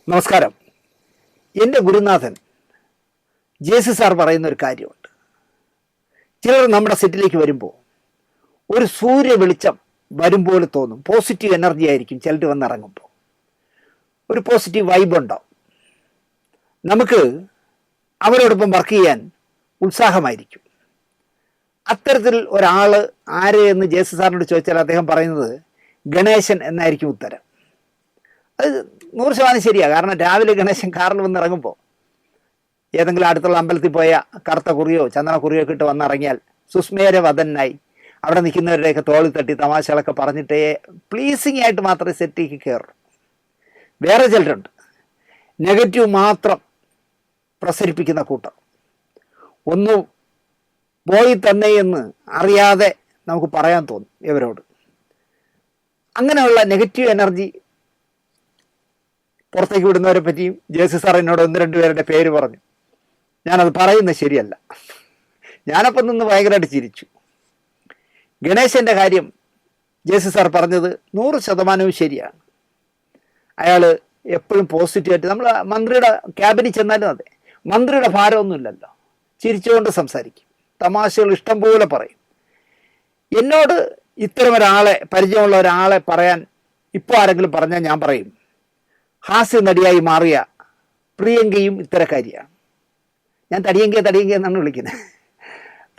നമസ്കാരം. എൻ്റെ ഗുരുനാഥൻ JC. Sir പറയുന്ന ഒരു കാര്യമുണ്ട്. ചിലർ നമ്മുടെ സെറ്റിലേക്ക് വരുമ്പോൾ ഒരു സൂര്യ വെളിച്ചം വരുമ്പോൾ തോന്നും. പോസിറ്റീവ് എനർജി ആയിരിക്കും ചിലർ വന്നിറങ്ങുമ്പോൾ. ഒരു പോസിറ്റീവ് വൈബ് ഉണ്ടാവും. നമുക്ക് അവരോടൊപ്പം വർക്ക് ചെയ്യാൻ ഉത്സാഹമായിരിക്കും. അത്തരത്തിൽ ഒരാൾ ആര് എന്ന് ജെ.സി. സാറിനോട് ചോദിച്ചാൽ അദ്ദേഹം പറയുന്നത് ഗണേശൻ എന്നായിരിക്കും ഉത്തരം. അത് 100% ശരിയാണ്. കാരണം രാവിലെ ഗണേശൻ കാറിൽ വന്നിറങ്ങുമ്പോൾ ഏതെങ്കിലും അടുത്തുള്ള അമ്പലത്തിൽ പോയ കറുത്ത കുറിയോ ചന്ദന കുറിയോ ഒക്കെ ഇട്ട് വന്നിറങ്ങിയാൽ സുസ്മേര വദനായി അവിടെ നിൽക്കുന്നവരുടെയൊക്കെ തോളിൽ തട്ടി തമാശകളൊക്കെ പറഞ്ഞിട്ടേ പ്ലീസിങ് ആയിട്ട് മാത്രമേ സെറ്റിലേക്ക് കയറൂ. വേറെ ചിലരുണ്ട് നെഗറ്റീവ് മാത്രം പ്രസരിപ്പിക്കുന്ന കൂട്ടം. ഒന്ന് പോയി തന്നെ എന്ന് അറിയാതെ നമുക്ക് പറയാൻ തോന്നും ഇവരോട്. അങ്ങനെയുള്ള നെഗറ്റീവ് എനർജി പുറത്തേക്ക് വിടുന്നവരെ പറ്റിയും ജെ.സി. സാർ എന്നോട് 1-2 പേരുടെ പേര് പറഞ്ഞു. ഞാനത് പറയുന്നത് ശരിയല്ല. ഞാനപ്പം നിന്ന് ഭയങ്കരമായിട്ട് ചിരിച്ചു. ഗണേശൻ്റെ കാര്യം ജെ.സി. സാർ പറഞ്ഞത് 100% ശരിയാണ്. അയാൾ എപ്പോഴും പോസിറ്റീവായിട്ട്, നമ്മൾ മന്ത്രിയുടെ ക്യാബിനിൽ ചെന്നാലും അതെ, മന്ത്രിയുടെ ഭാരമൊന്നുമില്ലല്ലോ, ചിരിച്ചുകൊണ്ട് സംസാരിക്കും, തമാശകൾ ഇഷ്ടം പോലെ പറയും. എന്നോട് ഇത്തരം ഒരാളെ, പരിചയമുള്ള ഒരാളെ പറയാൻ ഇപ്പോൾ ആരെങ്കിലും പറഞ്ഞാൽ ഞാൻ പറയും ഹാസ്യ നടിയായി മാറിയ പ്രിയങ്കയും ഇത്തരക്കാരിയാണ്. ഞാൻ തടിയങ്ക എന്നാണ് വിളിക്കുന്നത്.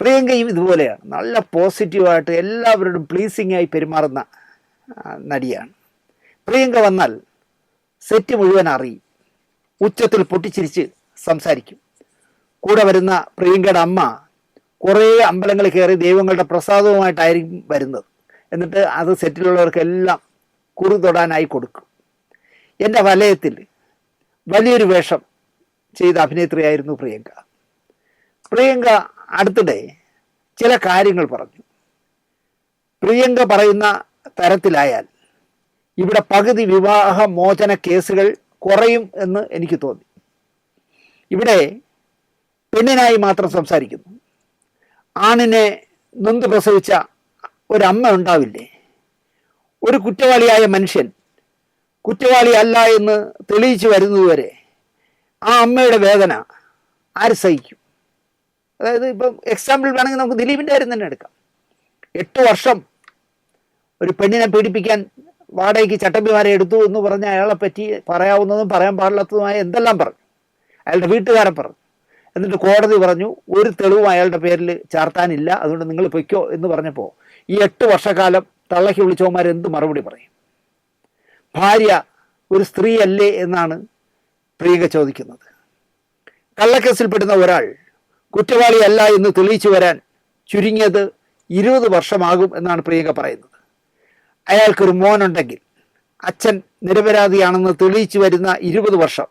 പ്രിയങ്കയും ഇതുപോലെയാണ്. നല്ല പോസിറ്റീവായിട്ട് എല്ലാവരോടും പ്ലീസിങ് ആയി പെരുമാറുന്ന നടിയാണ്. പ്രിയങ്ക വന്നാൽ സെറ്റ് മുഴുവൻ അറിയും. ഉച്ചത്തിൽ പൊട്ടിച്ചിരിച്ച് സംസാരിക്കും. കൂടെ വരുന്ന പ്രിയങ്കയുടെ അമ്മ കുറേ അമ്പലങ്ങളിൽ കയറി ദൈവങ്ങളുടെ പ്രസാദവുമായിട്ടായിരിക്കും വരുന്നത്. എന്നിട്ട് അത് സെറ്റിലുള്ളവർക്കെല്ലാം കുറി തൊടാനായി കൊടുക്കും. എൻ്റെ വലയത്തിൽ വലിയൊരു വേഷം ചെയ്ത അഭിനേത്രിയായിരുന്നു പ്രിയങ്ക. പ്രിയങ്ക അടുത്തിടെ ചില കാര്യങ്ങൾ പറഞ്ഞു. പ്രിയങ്ക പറയുന്ന തരത്തിലായാൽ ഇവിടെ പകുതി വിവാഹ മോചന കേസുകൾ കുറയും എന്ന് എനിക്ക് തോന്നി. ഇവിടെ പെണ്ണിനായി മാത്രം സംസാരിക്കുന്നു. ആണിനെ നൊന്ത് പ്രസവിച്ച ഒരമ്മ ഉണ്ടാവില്ലേ? ഒരു കുറ്റവാളിയായ മനുഷ്യൻ കുറ്റവാളി അല്ല എന്ന് തെളിയിച്ചു വരുന്നതുവരെ ആ അമ്മയുടെ വേദന ആര് സഹിക്കും? അതായത് ഇപ്പം എക്സാമ്പിൾ വേണമെങ്കിൽ നമുക്ക് ദിലീപിൻ്റെ കാര്യം തന്നെ എടുക്കാം. 8 വർഷം ഒരു പെണ്ണിനെ പീഡിപ്പിക്കാൻ വാടകയ്ക്ക് ചട്ടമ്പിമാരെ എടുത്തു എന്ന് പറഞ്ഞ അയാളെ പറ്റി പറയാവുന്നതും പറയാൻ പാടില്ലാത്തതുമായ എന്തെല്ലാം പറഞ്ഞു. അയാളുടെ വീട്ടുകാരെ പറഞ്ഞു. എന്നിട്ട് കോടതി പറഞ്ഞു ഒരു തെളിവും അയാളുടെ പേരിൽ ചാർത്താനില്ല, അതുകൊണ്ട് നിങ്ങൾ പൊയ്ക്കോ എന്ന് പറഞ്ഞപ്പോൾ ഈ 8 വർഷക്കാലം തള്ളയ്ക്ക് വിളിച്ചവന്മാർ എന്ത് മറുപടി പറയും? ഭാര്യ ഒരു സ്ത്രീയല്ലേ എന്നാണ് പ്രിയങ്ക ചോദിക്കുന്നത്. കള്ളക്കേസിൽപ്പെടുന്ന ഒരാൾ കുറ്റവാളിയല്ല എന്ന് തെളിയിച്ചു വരാൻ ചുരുങ്ങിയത് 20 വർഷമാകും എന്നാണ് പ്രിയങ്ക പറയുന്നത്. അയാൾക്കൊരു മോനുണ്ടെങ്കിൽ അച്ഛൻ നിരപരാധിയാണെന്ന് തെളിയിച്ചു വരുന്ന 20 വർഷം,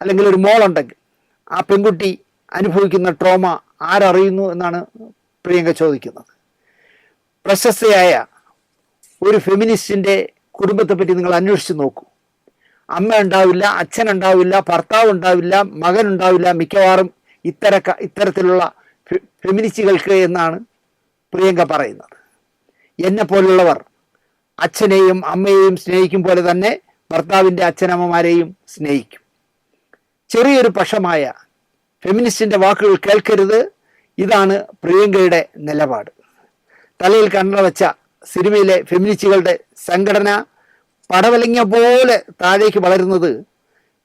അല്ലെങ്കിൽ ഒരു മോളുണ്ടെങ്കിൽ ആ പെൺകുട്ടി അനുഭവിക്കുന്ന ട്രോമ ആരറിയുന്നു എന്നാണ് പ്രിയങ്ക ചോദിക്കുന്നത്. പ്രശസ്തയായ ഒരു ഫെമിനിസ്റ്റിൻ്റെ കുടുംബത്തെപ്പറ്റി നിങ്ങൾ അന്വേഷിച്ച് നോക്കൂ. അമ്മ ഉണ്ടാവില്ല, അച്ഛനുണ്ടാവില്ല, ഭർത്താവ് ഉണ്ടാവില്ല, മകൻ ഉണ്ടാവില്ല, മിക്കവാറും ഇത്തരത്തിലുള്ള ഫെമിനിസ്റ്റുകൾക്ക് എന്നാണ് പ്രിയങ്ക പറയുന്നത്. എന്നെപ്പോലുള്ളവർ അച്ഛനെയും അമ്മയെയും സ്നേഹിക്കും പോലെ തന്നെ ഭർത്താവിൻ്റെ അച്ഛനമ്മമാരെയും സ്നേഹിക്കും. ചെറിയൊരു പക്ഷമായ ഫെമിനിസ്റ്റിൻ്റെ വാക്കുകൾ കേൾക്കരുത്, ഇതാണ് പ്രിയങ്കയുടെ നിലപാട്. തലയിൽ കണ്ണട വെച്ച സിനിമയിലെ ഫെമിനിസ്റ്റുകളുടെ സംഘടന പടവലങ്ങിയ പോലെ താഴേക്ക് വളരുന്നത്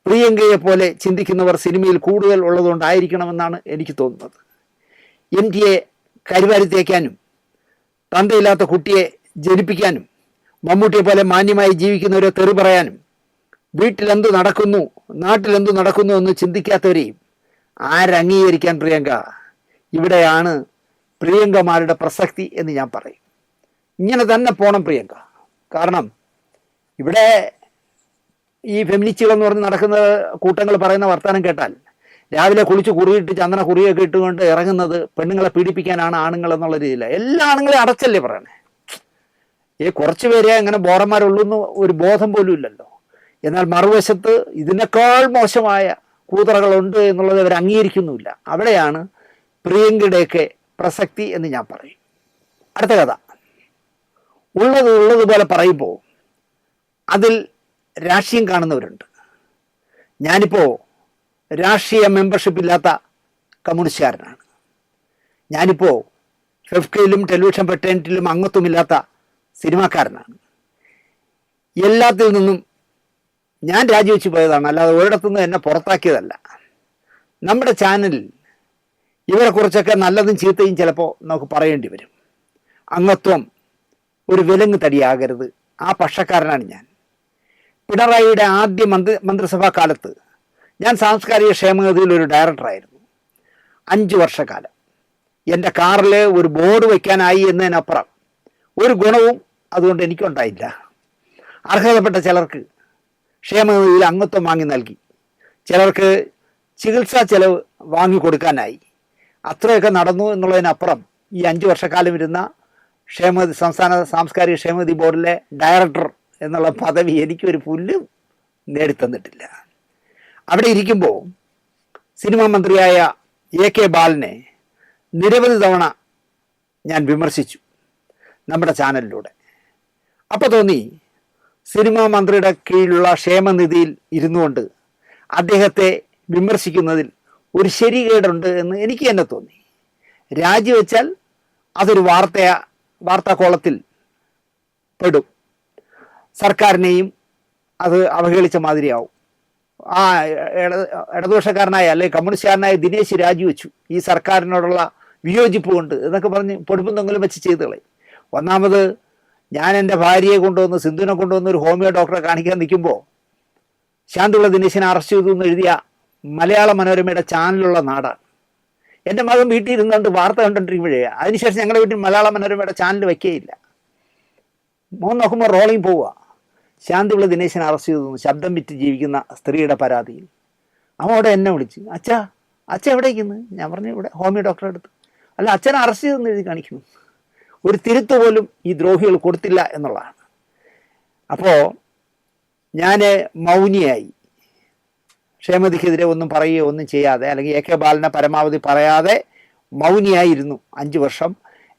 പ്രിയങ്കയെ പോലെ ചിന്തിക്കുന്നവർ സിനിമയിൽ കൂടുതൽ ഉള്ളതുകൊണ്ടായിരിക്കണമെന്നാണ് എനിക്ക് തോന്നുന്നത്. MTയെ കരിവാരി തേക്കാനും തന്തയില്ലാത്ത കുട്ടിയെ ജനിപ്പിക്കാനും മമ്മൂട്ടിയെ പോലെ മാന്യമായി ജീവിക്കുന്നവരെ തെറി പറയാനും വീട്ടിലെന്ത് നടക്കുന്നു നാട്ടിലെന്ത് നടക്കുന്നു എന്ന് ചിന്തിക്കാത്തവരെയും ആരംഗീകരിക്കാൻ പ്രിയങ്ക? ഇവിടെയാണ് പ്രിയങ്കമാരുടെ പ്രസക്തി എന്ന് ഞാൻ പറയും. ഇങ്ങനെ തന്നെ പോണം പ്രിയങ്ക. കാരണം ഇവിടെ ഈ ഫെമിനിസ്റ്റുകളെന്ന് പറഞ്ഞ് നടക്കുന്ന കൂട്ടങ്ങൾ പറയുന്ന വർത്തമാനം കേട്ടാൽ രാവിലെ കുളിച്ച് കുറിയിട്ട് ചന്ദന കുറിയൊക്കെ ഇട്ടുകൊണ്ട് ഇറങ്ങുന്നത് പെണ്ണുങ്ങളെ പീഡിപ്പിക്കാനാണ് ആണുങ്ങൾ എന്നുള്ള രീതിയില്ല. എല്ലാ ആണുങ്ങളെയും അടച്ചല്ലേ പറയണേ. കുറച്ച് പേരെ അങ്ങനെ ബോറന്മാരുള്ളൂ എന്ന് ഒരു ബോധം പോലും ഇല്ലല്ലോ. എന്നാൽ മറുവശത്ത് ഇതിനേക്കാൾ മോശമായ കൂതറകളുണ്ട് എന്നുള്ളത് അവർ അംഗീകരിക്കുന്നുമില്ല. അവിടെയാണ് പ്രിയങ്കയുടെയൊക്കെ പ്രസക്തി എന്ന് ഞാൻ പറയും. അടുത്ത കഥ. ഉള്ളതുപോലെ പറയുമ്പോൾ അതിൽ രാഷ്ട്രീയം കാണുന്നവരുണ്ട്. ഞാനിപ്പോൾ രാഷ്ട്രീയ മെമ്പർഷിപ്പ് ഇല്ലാത്ത കമ്മ്യൂണിസ്റ്റുകാരനാണ്. ഞാനിപ്പോൾ ഫെഫ്കയിലും ടെലിവിഷൻ പെട്ടേണിറ്റിലും അംഗത്വമില്ലാത്ത സിനിമാക്കാരനാണ്. എല്ലാത്തിൽ നിന്നും ഞാൻ രാജിവെച്ച് പോയതാണ്, അല്ലാതെ ഒരിടത്തുനിന്നും എന്നെ പുറത്താക്കിയതല്ല. നമ്മുടെ ചാനലിൽ ഇവരെക്കുറിച്ചൊക്കെ നല്ലതും ചീത്തയും ചിലപ്പോൾ നമുക്ക് പറയേണ്ടി വരും. അംഗത്വം ഒരു വിലങ്ങ് തടിയാകരുത്, ആ പക്ഷക്കാരനാണ് ഞാൻ. പിണറായിയുടെ ആദ്യ മന്ത്രിസഭാ കാലത്ത് ഞാൻ സാംസ്കാരിക ക്ഷേമനിധിയിൽ ഒരു ഡയറക്ടറായിരുന്നു. 5 വർഷക്കാലം എൻ്റെ കാറിൽ ഒരു ബോർഡ് വയ്ക്കാനായി എന്നതിനപ്പുറം ഒരു ഗുണവും അതുകൊണ്ട് എനിക്കുണ്ടായില്ല. അർഹതപ്പെട്ട ചിലർക്ക് ക്ഷേമനിധിയിൽ അംഗത്വം വാങ്ങി നൽകി, ചിലർക്ക് ചികിത്സാ ചെലവ് വാങ്ങിക്കൊടുക്കാനായി. അത്രയൊക്കെ നടന്നു എന്നുള്ളതിനപ്പുറം ഈ 5 വർഷക്കാലം ഇരുന്ന സംസ്ഥാന സാംസ്കാരിക ക്ഷേമനിധി ബോർഡിലെ ഡയറക്ടർ എന്നുള്ള പദവി എനിക്കൊരു പുല്ലും നേടിത്തന്നിട്ടില്ല. അവിടെ ഇരിക്കുമ്പോൾ സിനിമാ മന്ത്രിയായ AK ബാലനെ നിരവധി തവണ ഞാൻ വിമർശിച്ചു നമ്മുടെ ചാനലിലൂടെ. അപ്പോൾ തോന്നി സിനിമാ മന്ത്രിയുടെ കീഴിലുള്ള ക്ഷേമനിധിയിൽ ഇരുന്നുകൊണ്ട് അദ്ദേഹത്തെ വിമർശിക്കുന്നതിൽ ഒരു ശരികേടുണ്ട് എന്ന് എനിക്ക് തന്നെ തോന്നി. രാജിവെച്ചാൽ അതൊരു വാർത്താക്കോളത്തിൽ പെടും, സർക്കാരിനെയും അത് അവഹേളിച്ച മാതിരിയാവും. ആ ഇടതുപക്ഷക്കാരനായ അല്ലെങ്കിൽ കമ്മ്യൂണിസ്റ്റുകാരനായ ദിനേശ് രാജിവെച്ചു ഈ സർക്കാരിനോടുള്ള വിയോജിപ്പ് കൊണ്ട് എന്നൊക്കെ പറഞ്ഞ് പൊടുപ്പും തൊങ്ങലും വെച്ച് ചെയ്ത് കളയും. ഒന്നാമത് ഞാൻ എൻ്റെ ഭാര്യയെ കൊണ്ടുവന്ന്, സിന്ധുവിനെ കൊണ്ടുവന്ന് ഒരു ഹോമിയോ ഡോക്ടറെ കാണിക്കാൻ നിൽക്കുമ്പോൾ ശാന്തിയുള്ള ദിനേശിനെ അറസ്റ്റ് ചെയ്തു എന്ന് എഴുതിയ മലയാള മനോരമയുടെ ചാനലുള്ള നാടാണ്. എൻ്റെ മകൻ വീട്ടിൽ ഇരുന്നുകൊണ്ട് വാർത്ത കണ്ടുകൊണ്ടിരിക്കുമ്പോഴേ, അതിനുശേഷം ഞങ്ങളുടെ വീട്ടിൽ മലയാള മനോരമയുടെ ചാനൽ വയ്ക്കുകയില്ല. മോൻ നോക്കുമ്പോൾ റോളിങ് പോവുക, ശാന്തിയുള്ള ദിനേശിനെ അറസ്റ്റ് ചെയ്തു ശബ്ദം വിറ്റ് ജീവിക്കുന്ന സ്ത്രീയുടെ പരാതിയിൽ. അവൻ അവിടെ എന്നെ വിളിച്ച്, അച്ഛൻ എവിടേക്കുന്നു? ഞാൻ പറഞ്ഞു ഇവിടെ ഹോമിയോ ഡോക്ടറെ അടുത്ത്. അല്ല, അച്ഛനെ അറസ്റ്റ് ചെയ്തെന്ന് എഴുതി കാണിക്കുന്നു. ഒരു തിരുത്ത് പോലും ഈ ദ്രോഹികൾ കൊടുത്തില്ല എന്നുള്ളതാണ്. അപ്പോൾ ഞാൻ മൗനിയായി, ക്ഷേമനിധിക്കെതിരെ ഒന്നും പറയുകയോ ഒന്നും ചെയ്യാതെ, അല്ലെങ്കിൽ AK ബാലനെ പരമാവധി പറയാതെ മൗനിയായിരുന്നു 5 വർഷം.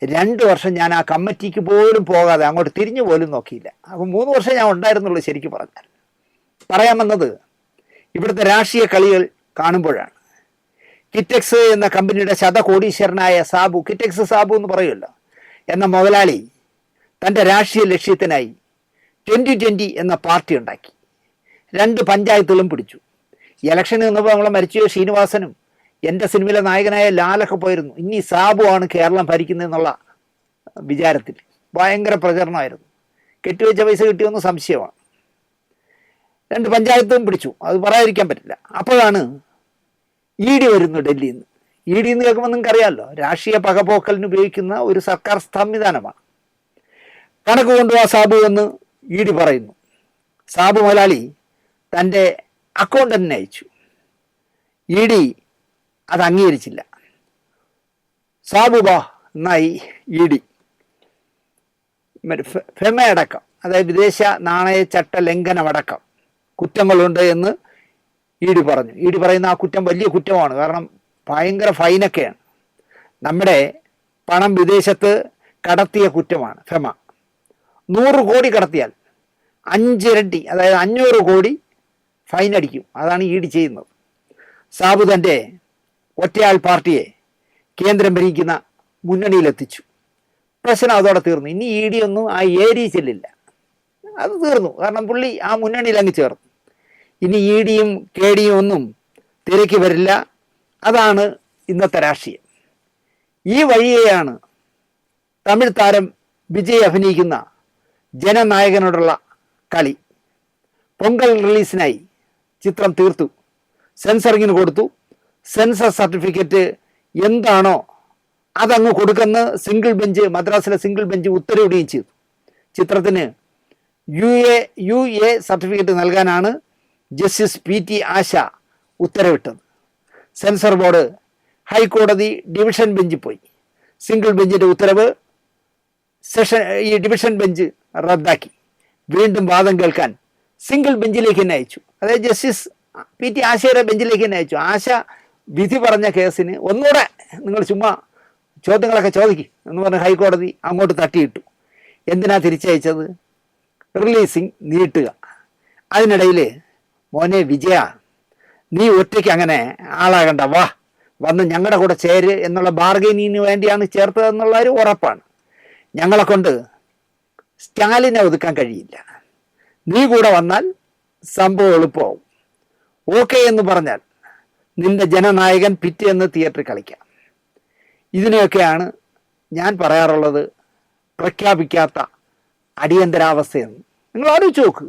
2 വർഷം ഞാൻ ആ കമ്മിറ്റിക്ക് പോലും പോകാതെ അങ്ങോട്ട് തിരിഞ്ഞു പോലും നോക്കിയില്ല. അപ്പം 3 വർഷം ഞാൻ ഉണ്ടായിരുന്നുള്ളൂ ശരിക്കും പറഞ്ഞാൽ. പറയാമെന്നത് ഇവിടുത്തെ രാഷ്ട്രീയ കളികൾ കാണുമ്പോഴാണ്. കിറ്റെക്സ് എന്ന കമ്പനിയുടെ ശതകോടീശ്വരനായ സാബു, കിറ്റെക്സ് സാബു എന്ന് പറയുമല്ലോ, എന്ന മുതലാളി തൻ്റെ രാഷ്ട്രീയ ലക്ഷ്യത്തിനായി 2020 എന്ന പാർട്ടി ഉണ്ടാക്കി. 2 പഞ്ചായത്തുകളും പിടിച്ചു. ഇലക്ഷന് നിന്നപ്പോൾ നമ്മളെ മരിച്ചുപോയ ശ്രീനിവാസനും എൻ്റെ സിനിമയിലെ നായകനായ ലാലൊക്കെ പോയിരുന്നു. ഇനി സാബു ആണ് കേരളം ഭരിക്കുന്നതെന്നുള്ള വിചാരത്തിൽ ഭയങ്കര പ്രചരണമായിരുന്നു. കെട്ടിവെച്ച പൈസ കിട്ടിയൊന്ന് സംശയമാണ്. 2 പഞ്ചായത്തും പിടിച്ചു, അത് പറയാതിരിക്കാൻ പറ്റില്ല. അപ്പോഴാണ് ED വരുന്നു ഡൽഹിയിൽ നിന്ന്. ED എന്ന് കേൾക്കുമ്പോൾ നിങ്ങൾക്ക് അറിയാമല്ലോ, രാഷ്ട്രീയ പകപോക്കലിന് ഉപയോഗിക്കുന്ന ഒരു സർക്കാർ സംവിധാനമാണ്. കണക്ക് കൊണ്ടുപോവാ സാബു എന്ന് ED പറയുന്നു. സാബു മുതലാളി തൻ്റെ അക്കൗണ്ടന്റിനെ അയച്ചു. ED അത് അംഗീകരിച്ചില്ല. സാബു ബാ എന്നായി ED. ഫെമയടക്കം, അതായത് വിദേശ നാണയ ചട്ട ലംഘനമടക്കം കുറ്റങ്ങളുണ്ട് എന്ന് ED പറഞ്ഞു. ED പറയുന്ന ആ കുറ്റം വലിയ കുറ്റമാണ്, കാരണം ഭയങ്കര ഫൈനൊക്കെയാണ്. നമ്മുടെ പണം വിദേശത്ത് കടത്തിയ കുറ്റമാണ് ഫെമ. 100 കോടി കടത്തിയാൽ 5 ഇരട്ടി, അതായത് 500 കോടി ഫൈൻ അടിക്കും. അതാണ് ED ചെയ്യുന്നത്. സാബു തൻ്റെ ഒറ്റയാൾ പാർട്ടിയെ കേന്ദ്രം ഭരിക്കുന്ന മുന്നണിയിലെത്തിച്ചു. പ്രശ്നം അതോടെ തീർന്നു. ഇനി ED ഒന്നും ആ ഏരിയ ചെല്ലില്ല, അത് തീർന്നു. കാരണം പുള്ളി ആ മുന്നണിയിൽ അങ്ങ് ചേർന്നു. ഇനി EDയും KDയും ഒന്നും തിരക്കി വരില്ല. അതാണ് ഇന്നത്തെ രാഷ്ട്രീയം. ഈ വഴിയെയാണ് തമിഴ് താരം വിജയ് അഭിനയിക്കുന്ന ജനനായകനോടുള്ള കളി. പൊങ്കൽ റിലീസിനായി ചിത്രം തീർത്തു, സെൻസറിങ്ങിന് കൊടുത്തു. സെൻസർ സർട്ടിഫിക്കറ്റ് എന്താണോ അതങ്ങ് കൊടുക്കുന്ന സിംഗിൾ ബെഞ്ച്, മദ്രാസിലെ സിംഗിൾ ബെഞ്ച് ഉത്തരവിടുകയും ചെയ്തു. ചിത്രത്തിന് UA സർട്ടിഫിക്കറ്റ് നൽകാനാണ് ജസ്റ്റിസ് PT ആശ ഉത്തരവിട്ടത്. സെൻസർ ബോർഡ് ഹൈക്കോടതി ഡിവിഷൻ ബെഞ്ചിൽ പോയി. സിംഗിൾ ബെഞ്ചിൻ്റെ ഉത്തരവ് ഈ ഡിവിഷൻ ബെഞ്ച് റദ്ദാക്കി. വീണ്ടും വാദം കേൾക്കാൻ സിംഗിൾ ബെഞ്ചിലേക്ക് തന്നെ അയച്ചു. അതായത് ജസ്റ്റിസ് PT ആശയുടെ ബെഞ്ചിലേക്ക് തന്നെ അയച്ചു. ആശ വിധി പറഞ്ഞ കേസിന് ഒന്നുകൂടെ നിങ്ങൾ ചുമ്മാ ചോദ്യങ്ങളൊക്കെ ചോദിക്കും എന്ന് പറഞ്ഞ് ഹൈക്കോടതി അങ്ങോട്ട് തട്ടിയിട്ടു. എന്തിനാ നീ ഒറ്റയ്ക്ക് അങ്ങനെ ആളാകണ്ട, വാ വന്ന് ഞങ്ങളുടെ കൂടെ ചേര് എന്നുള്ള ബാർഗൈനിങ്ങിന് വേണ്ടിയാണ് ചേർത്തതെന്നുള്ള ഒരു ഉറപ്പാണ്. ഞങ്ങളെ കൊണ്ട് സ്റ്റാലിനെ ഒതുക്കാൻ കഴിയില്ല. നീ കൂടെ വന്നാൽ സംഭവം എളുപ്പമാവും. ഓക്കെ എന്ന് പറഞ്ഞാൽ നിന്റെ ജനനായകൻ പിറ്റേന്ന് തിയേറ്ററിൽ കളിക്കാം. ഇതിനെയൊക്കെയാണ് ഞാൻ പറയാറുള്ളത് പ്രഖ്യാപിക്കാത്ത അടിയന്തരാവസ്ഥയെന്ന്. നിങ്ങൾ ആലോചിച്ച് നോക്ക്,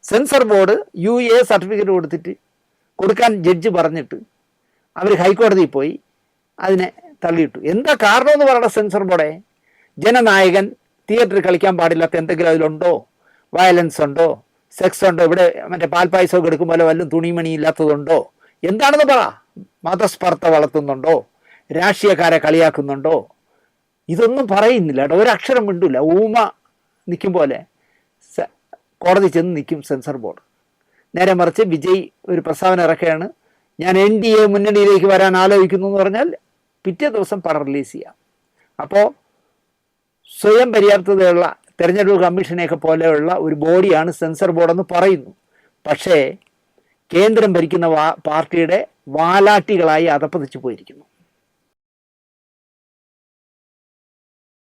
സെൻസർ ബോർഡ് UA സർട്ടിഫിക്കറ്റ് കൊടുക്കാൻ ജഡ്ജ് പറഞ്ഞിട്ട് അവർ ഹൈക്കോടതിയിൽ പോയി അതിനെ തള്ളിയിട്ടു. എന്താ കാരണമെന്ന് പറയണ സെൻസർ ബോർഡെ? ജനനായകൻ തിയേറ്ററിൽ കളിക്കാൻ പാടില്ലാത്ത എന്തെങ്കിലും അതിലുണ്ടോ? വയലൻസ് ഉണ്ടോ? സെക്സ് ഉണ്ടോ? ഇവിടെ മറ്റേ പാൽപ്പായസമൊക്കെ എടുക്കുമ്പോൾ വല്ലതും തുണിമണി ഇല്ലാത്തതുണ്ടോ? എന്താണെന്ന് പറ. മതസ്പർദ്ധ വളർത്തുന്നുണ്ടോ? രാഷ്ട്രീയക്കാരെ കളിയാക്കുന്നുണ്ടോ? ഇതൊന്നും പറയുന്നില്ല കേട്ടോ, ഒരക്ഷരം മിണ്ടില്ല. ഊമ നിൽക്കും പോലെ കോടതി ചെന്ന് നിൽക്കും സെൻസർ ബോർഡ്. നേരെ മറിച്ച് വിജയ് ഒരു പ്രസ്താവന ഇറക്കുകയാണ്, ഞാൻ NDA മുന്നണിയിലേക്ക് വരാൻ ആലോചിക്കുന്നു എന്ന് പറഞ്ഞാൽ പിറ്റേ ദിവസം പടം റിലീസ് ചെയ്യാം. അപ്പോൾ സ്വയം പര്യാപ്തതയുള്ള തെരഞ്ഞെടുപ്പ് കമ്മീഷനെയൊക്കെ പോലെയുള്ള ഒരു ബോഡിയാണ് സെൻസർ ബോർഡെന്ന് പറയുന്നു. പക്ഷേ കേന്ദ്രം ഭരിക്കുന്ന പാർട്ടിയുടെ വാലാട്ടികളായി അതപ്പതിച്ചു പോയിരിക്കുന്നു.